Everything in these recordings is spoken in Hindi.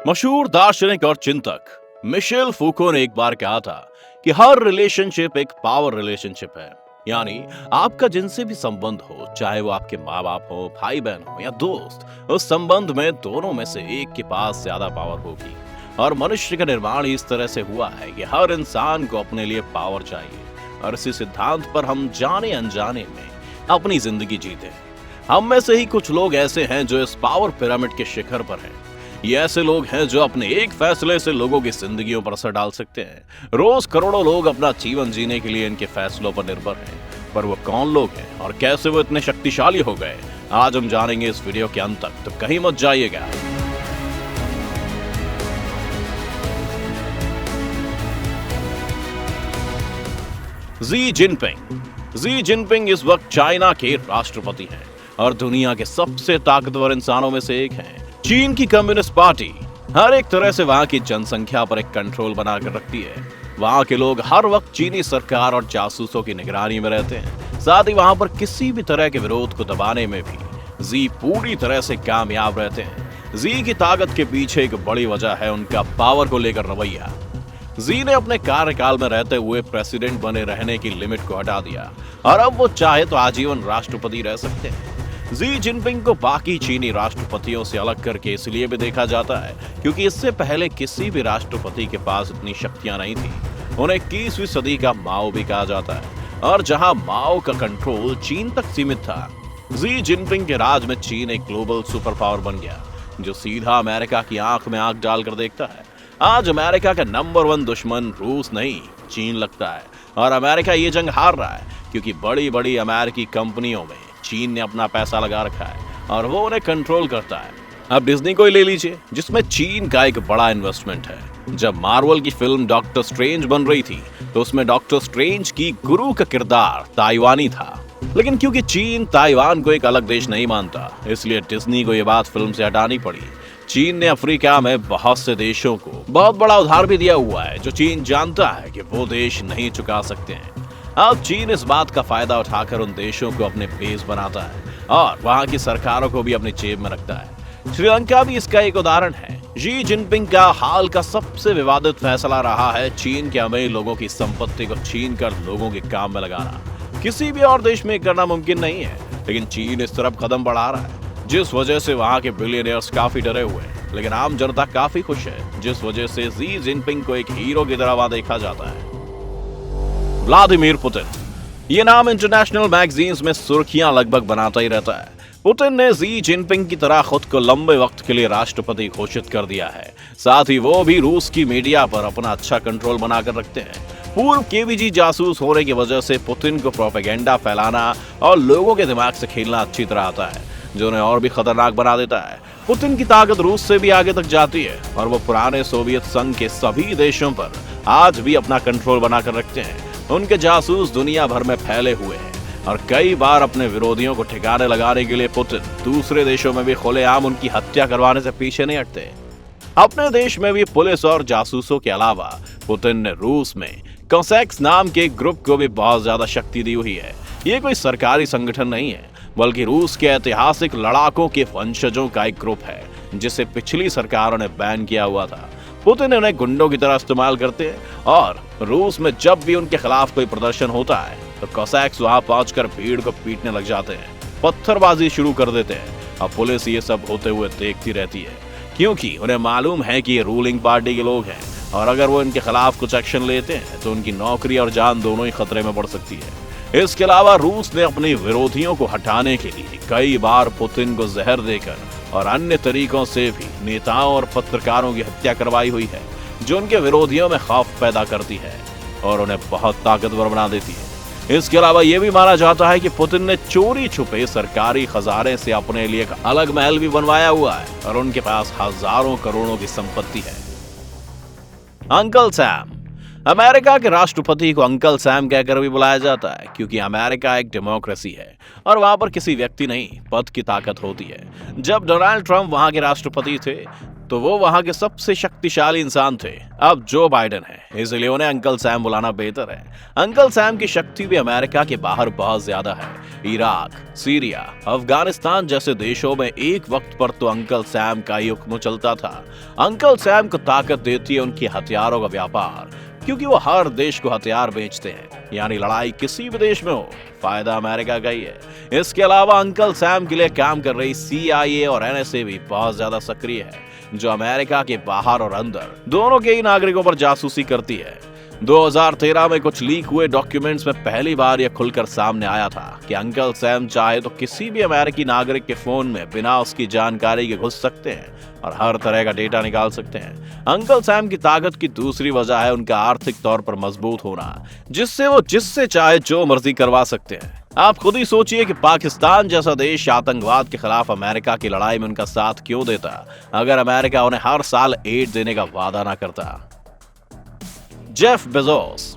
मशहूर दार्शनिक और चिंतक मिशेल फूको ने एक बार कहा था कि हर रिलेशनशिप एक पावर रिलेशनशिप है। यानी आपका जिनसे भी संबंध हो, चाहे वो आपके माँ बाप हो, भाई बहन हो या दोस्त, उस संबंध में दोनों में से एक के पास ज्यादा पावर होगी। और मनुष्य का निर्माण इस तरह से हुआ है कि हर इंसान को अपने लिए पावर चाहिए और इसी सिद्धांत पर हम जाने अनजाने में अपनी जिंदगी जीते हैं। हम में से ही कुछ लोग ऐसे हैं जो इस पावर पिरामिड के शिखर पर हैं। ये ऐसे लोग हैं जो अपने एक फैसले से लोगों की जिंदगियों पर असर डाल सकते हैं। रोज करोड़ों लोग अपना जीवन जीने के लिए इनके फैसलों पर निर्भर हैं। पर वो कौन लोग हैं और कैसे वो इतने शक्तिशाली हो गए, आज हम जानेंगे इस वीडियो के अंत तक, तो कहीं मत जाइएगा। जी जिनपिंग इस वक्त चाइना के राष्ट्रपति हैं और दुनिया के सबसे ताकतवर इंसानों में से एक हैं। चीन की कम्युनिस्ट पार्टी हर एक तरह से वहां की जनसंख्या पर एक कंट्रोल बनाकर रखती है। वहां के लोग हर वक्त चीनी सरकार और जासूसों की निगरानी में रहते हैं। साथ ही वहां पर किसी भी तरह के विरोध को दबाने में भी जी पूरी तरह से कामयाब रहते हैं। जी की ताकत के पीछे एक बड़ी वजह है उनका पावर को लेकर रवैया। जी ने अपने कार्यकाल में रहते हुए प्रेसिडेंट बने रहने की लिमिट को हटा दिया और अब वो चाहे तो आजीवन राष्ट्रपति रह सकते हैं। जी जिनपिंग को बाकी चीनी राष्ट्रपतियों से अलग करके इसलिए भी देखा जाता है क्योंकि इससे पहले किसी भी राष्ट्रपति के पास इतनी शक्तियां नहीं थी। उन्हें 21वीं सदी का माओ भी कहा जाता है और जहां माओ का कंट्रोल चीन तक सीमित था, जी जिनपिंग के राज में चीन एक ग्लोबल सुपर पावर बन गया जो सीधा अमेरिका की आंख में आंख डालकर देखता है। आज अमेरिका का नंबर 1 दुश्मन रूस नहीं, चीन लगता है और अमेरिका ये जंग हार रहा है क्योंकि बड़ी बड़ी अमेरिकी कंपनियों में चीन ने अपना पैसा लगा रखा है और वो उन्हें कंट्रोल करता है। अब डिज्नी को ही ले लीजिए, जिसमें चीन का एक बड़ा इन्वेस्टमेंट है। जब मार्वल की फिल्म डॉक्टर स्ट्रेंज बन रही थी तो उसमें डॉक्टर स्ट्रेंज की गुरु का किरदार ताइवानी था, लेकिन क्योंकि चीन ताइवान को एक अलग देश नहीं मानता, इसलिए डिज्नी को ये बात फिल्म से हटानी पड़ी। चीन ने अफ्रीका में बहुत से देशों को बहुत बड़ा उधार भी दिया हुआ है जो चीन जानता है कि वो देश नहीं चुका सकते हैं। अब चीन इस बात का फायदा उठाकर उन देशों को अपने बेस बनाता है और वहां की सरकारों को भी अपनी जेब में रखता है। श्रीलंका भी इसका एक उदाहरण है। जी जिनपिंग का हाल का सबसे विवादित फैसला रहा है चीन के अमीर लोगों की संपत्ति को छीन कर लोगों के काम में लगाना। किसी भी और देश में करना मुमकिन नहीं है, लेकिन चीन इस तरफ कदम बढ़ा रहा है जिस वजह से वहां के बिलियनियर्स काफी डरे हुए हैं, लेकिन आम जनता काफी खुश है जिस वजह से जी जिनपिंग को एक हीरो की तरह वहां देखा जाता है। व्लादिमीर पुतिन, ये नाम इंटरनेशनल मैगजीन्स में सुर्खियां लगभग बनाता ही रहता है। पुतिन ने जी जिनपिंग की तरह खुद को लंबे वक्त के लिए राष्ट्रपति घोषित कर दिया है। साथ ही वो भी रूस की मीडिया पर अपना अच्छा कंट्रोल बनाकर रखते हैं। पूर्व केजीबी जासूस होने की वजह से पुतिन को प्रोपेगेंडा फैलाना और लोगों के दिमाग से खेलना अच्छी तरह आता है, जो उन्हें और भी खतरनाक बना देता है। पुतिन की ताकत रूस से भी आगे तक जाती है और वो पुराने सोवियत संघ के सभी देशों पर आज भी अपना कंट्रोल बनाकर रखते हैं। उनके जासूस दुनिया भर में फैले हुए हैं और कई बार अपने विरोधियों को ठिकाने लगाने के लिए पुतिन दूसरे देशों में भी खुलेआम उनकी हत्या करवाने से पीछे नहीं हटते। अपने देश में भी पुलिस और जासूसों के अलावा पुतिन ने रूस में कोसैक्स नाम के एक ग्रुप को भी बहुत ज्यादा शक्ति दी हुई है। ये कोई सरकारी संगठन नहीं है, बल्कि रूस के ऐतिहासिक लड़ाकों के वंशजों का एक ग्रुप है जिसे पिछली सरकारों ने बैन किया हुआ था। पुतिन उन्हें गुंडों की तरह इस्तेमाल करते हैं और रूस में जब भी उनके खिलाफ कोई प्रदर्शन होता है तो कोसैक्स वहां पहुंचकर भीड़ को पीटने लग जाते हैं, पत्थरबाजी शुरू कर देते हैं। अब पुलिस ये सब होते हुए देखती रहती है क्योंकि उन्हें मालूम है कि ये रूलिंग पार्टी के लोग हैं और अगर वो इनके खिलाफ कुछ एक्शन लेते हैं तो उनकी नौकरी और जान दोनों ही खतरे में पड़ सकती है। इसके अलावा रूस ने अपने विरोधियों को हटाने के लिए कई बार पुतिन को जहर देकर और अन्य तरीकों से भी नेताओं और पत्रकारों की हत्या करवाई हुई है, जो उनके विरोधियों में खौफ पैदा करती है और उन्हें बहुत ताकतवर बना देती है। इसके अलावा यह भी माना जाता है कि पुतिन ने चोरी छुपे सरकारी खजाने से अपने लिए एक अलग महल भी बनवाया हुआ है और उनके पास हजारों करोड़ों की संपत्ति है। अंकल सैम, अमेरिका के राष्ट्रपति को अंकल सैम कहकर भी बुलाया जाता है क्योंकि अमेरिका एक डेमोक्रेसी है और वहां पर किसी व्यक्ति नहीं, पद की ताकत होती है। जब डोनाल्ड ट्रंप वहां के राष्ट्रपति थे तो वो वहां के सबसे शक्तिशाली इंसान थे। अब जो बाइडेन है, इसलिए उन्हें अंकल सैम बुलाना बेहतर है। अंकल सैम की शक्ति भी अमेरिका के बाहर बहुत ज्यादा है। इराक, सीरिया, अफगानिस्तान जैसे देशों में एक वक्त पर तो अंकल सैम का ही हुक्म चलता था। अंकल सैम को ताकत देती है उनकी हथियारों का व्यापार, क्योंकि वो हर देश को हथियार बेचते हैं, यानी लड़ाई किसी भी देश में हो, फायदा अमेरिका का ही है। इसके अलावा अंकल सैम के लिए काम कर रही CIA और NSA भी बहुत ज्यादा सक्रिय है, जो अमेरिका के बाहर और अंदर दोनों के ही नागरिकों पर जासूसी करती है। 2013 में कुछ लीक हुए डॉक्यूमेंट्स में पहली बार यह खुलकर सामने आया था कि अंकल सैम चाहे तो किसी भी अमेरिकी नागरिक के फोन में बिना उसकी जानकारी के घुस सकते हैं और हर तरह का डेटा निकाल सकते हैं। अंकल सैम की ताकत की दूसरी वजह है उनका आर्थिक तौर पर मजबूत होना, जिससे वो जिससे चाहे जो मर्जी करवा सकते हैं। आप खुद ही सोचिए कि पाकिस्तान जैसा देश आतंकवाद के खिलाफ अमेरिका की लड़ाई में उनका साथ क्यों देता, अगर अमेरिका उन्हें हर साल एड देने का वादा ना करता। Jeff Bezos.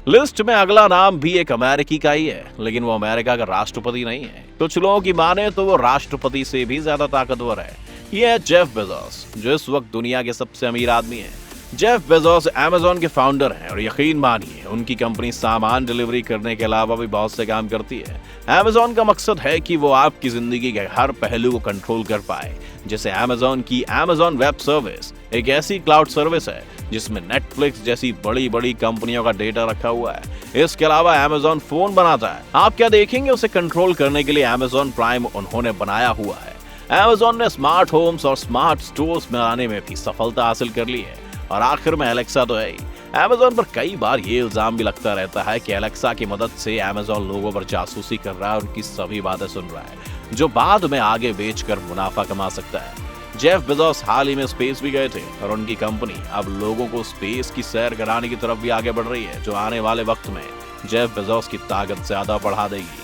लिस्ट में अगला नाम भी एक अमेरिकी का ही है, लेकिन वो अमेरिका का राष्ट्रपति नहीं है। कुछ लोगों की माने तो वो राष्ट्रपति से भी ज्यादा ताकतवर है। ये है जेफ बेजोस, जो इस वक्त दुनिया के सबसे अमीर आदमी है। जेफ बेजोस अमेज़न के फाउंडर हैं और यकीन मानिए उनकी कंपनी सामान डिलीवरी करने के अलावा भी बहुत से काम करती है। अमेज़न का मकसद है कि वो आपकी जिंदगी के हर पहलू को कंट्रोल कर पाए। जैसे अमेज़न की अमेज़न वेब सर्विस एक ऐसी क्लाउड सर्विस है जिसमें नेटफ्लिक्स जैसी बड़ी बड़ी कंपनियों का डेटा रखा हुआ है। इसके अलावा अमेज़न फोन बनाता है। आप क्या देखेंगे, उसे कंट्रोल करने के लिए अमेज़न प्राइम उन्होंने बनाया हुआ है। अमेज़न ने स्मार्ट होम्स और स्मार्ट स्टोर्स में आने में भी सफलता हासिल कर ली है। और आखिर में एलेक्सा तो है ही। अमेज़न पर कई बार ये इल्जाम भी लगता रहता है कि एलेक्सा की मदद से अमेज़न लोगों पर जासूसी कर रहा है, उनकी सभी बातें सुन रहा है, जो बाद में आगे बेचकर मुनाफा कमा सकता है। जेफ बेजोस हाल ही में स्पेस भी गए थे और उनकी कंपनी अब लोगों को स्पेस की सैर कराने की तरफ भी आगे बढ़ रही है, जो आने वाले वक्त में जेफ बेजोस की ताकत ज्यादा बढ़ा देगी।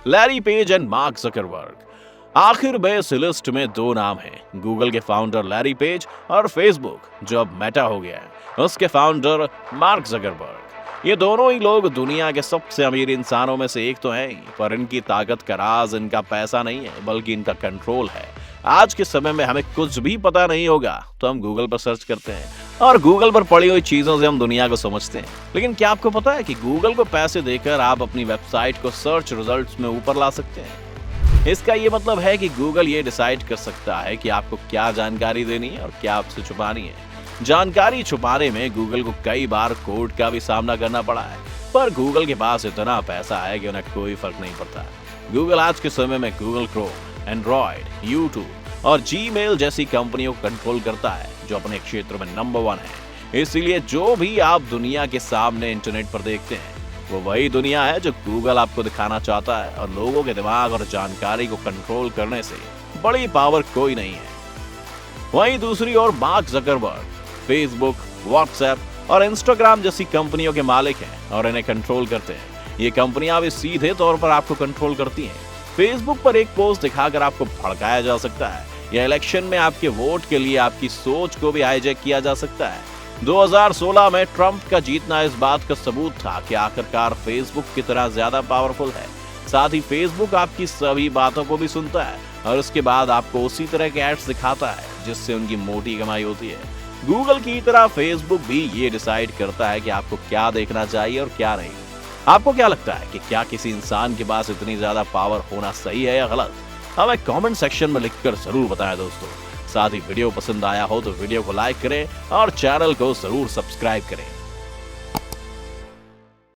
Larry page and mark Zuckerberg. आखिर में इस लिस्ट में दो नाम हैं, गूगल के फाउंडर लैरी पेज और फेसबुक, जो अब मेटा हो गया है, उसके फाउंडर मार्क ज़करबर्ग। ये दोनों ही लोग दुनिया के सबसे अमीर इंसानों में से एक तो हैं ही, पर इनकी ताकत का राज इनका पैसा नहीं है, बल्कि इनका कंट्रोल है। आज के समय में हमें कुछ भी पता नहीं होगा तो हम गूगल पर सर्च करते हैं और गूगल पर पड़ी हुई चीजों से हम दुनिया को समझते हैं। लेकिन क्या आपको पता है कि गूगल को पैसे देकर आप अपनी वेबसाइट को सर्च रिजल्ट्स में ऊपर ला सकते हैं? इसका ये मतलब है कि गूगल ये डिसाइड कर सकता है कि आपको क्या जानकारी देनी है और क्या आपसे छुपानी है। जानकारी छुपाने में गूगल को कई बार कोर्ट का भी सामना करना पड़ा है, पर गूगल के पास इतना पैसा है कि उन्हें कोई फर्क नहीं पड़ता। गूगल आज के समय में गूगल क्रोम, एंड्रॉइड, यूट्यूब और जीमेल जैसी कंपनियों को कंट्रोल करता है, जो अपने क्षेत्र में नंबर 1 है। इसीलिए जो भी आप दुनिया के सामने इंटरनेट पर देखते हैं, वो वही दुनिया है जो गूगल आपको दिखाना चाहता है। और लोगों के दिमाग और जानकारी को कंट्रोल करने से बड़ी पावर कोई नहीं है। वहीं दूसरी ओर मार्क ज़करबर्ग फेसबुक, व्हाट्सएप और इंस्टाग्राम जैसी कंपनियों के मालिक हैं और इन्हें कंट्रोल करते हैं। ये कंपनियां भी सीधे तौर पर आपको कंट्रोल करती हैं। फेसबुक पर एक पोस्ट दिखाकर आपको भड़काया जा सकता है, या इलेक्शन में आपके वोट के लिए आपकी सोच को भी हाईजैक किया जा सकता है। 2016 में ट्रंप का जीतना इस बात का सबूत था कि आखिरकार फेसबुक कितना ज्यादा पावरफुल है। साथ ही फेसबुक आपकी सभी बातों को भी सुनता है और उसके बाद आपको उसी तरह के एड्स दिखाता है जिससे उनकी मोटी कमाई होती है। गूगल की तरह फेसबुक भी ये डिसाइड करता है कि आपको क्या देखना चाहिए और क्या नहीं। आपको क्या लगता है कि क्या किसी इंसान के पास इतनी ज्यादा पावर होना सही है या गलत? हमें कमेंट सेक्शन में लिखकर जरूर बताएं दोस्तों। साथ ही वीडियो पसंद आया हो तो वीडियो को लाइक करें और चैनल को जरूर सब्सक्राइब करें।